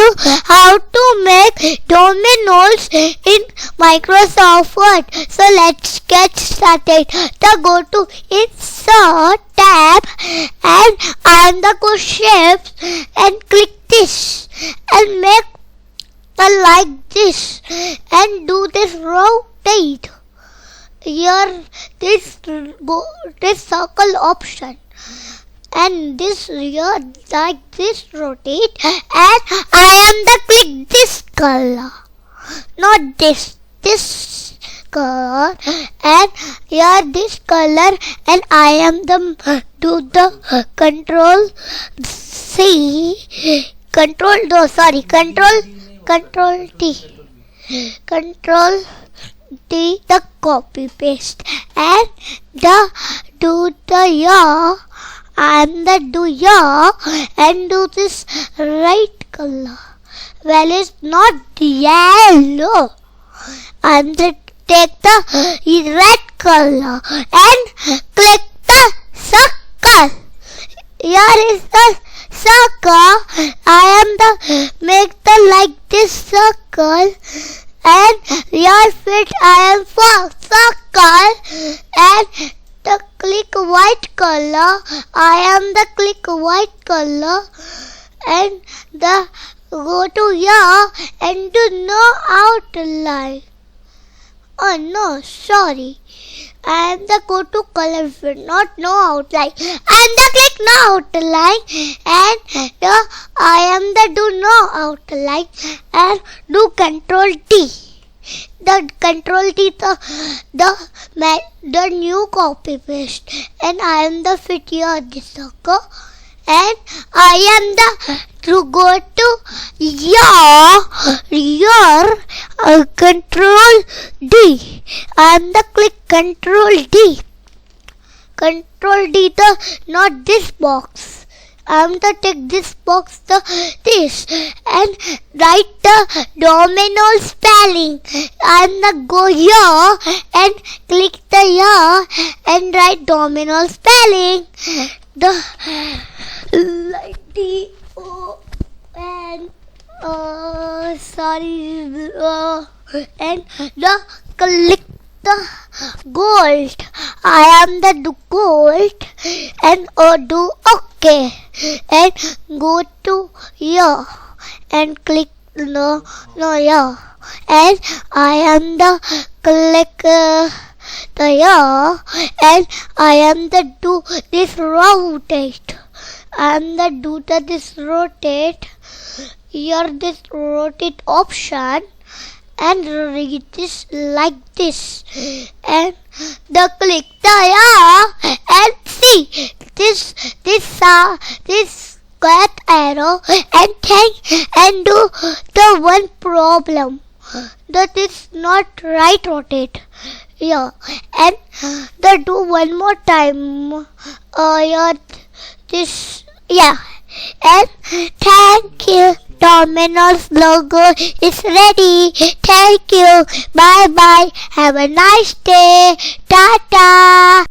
you how to make dominoes in Microsoft Word. So let's get started. Go to Insert tab and I'm the go shapes and click this and make like this and do this rotate. Here this circle option and this here like this rotate, and I am the click this color, not this color, and here this color, and I am the do the control C, control T, the copy paste, and the do the here, and the do here, and do this right color. Well, it's not yellow. And the take the red color and click the circle. Here is the circle. I am the make the like this circle, and here fit I am for circle, and the click white color. I am the click white color, and the go to here and do no outline. Oh no, sorry. I am the go to color fit, not no outline. I am the click no outline, and I am the do no outline, and do control T. The control T the new copy paste, and I am the fit here this circle, and I am the to go to your control D. I am the click control D. Control D the not this box. I am the take this box this and write the domino spelling. I am the go here and click the here and write domino spelling. The like D O N and the click the gold. I am the do gold and do OK and go to here and click no here, and I am the click the here, and I am the do this rotate. I am the do this rotate. Here this rotate option, and read this like this, and the click the here, and see this square arrow, and and do the one problem that is not right rotate here, and the do one more time here this and thank you. Domino's logo is ready. Thank you. Bye bye. Have a nice day. Tata.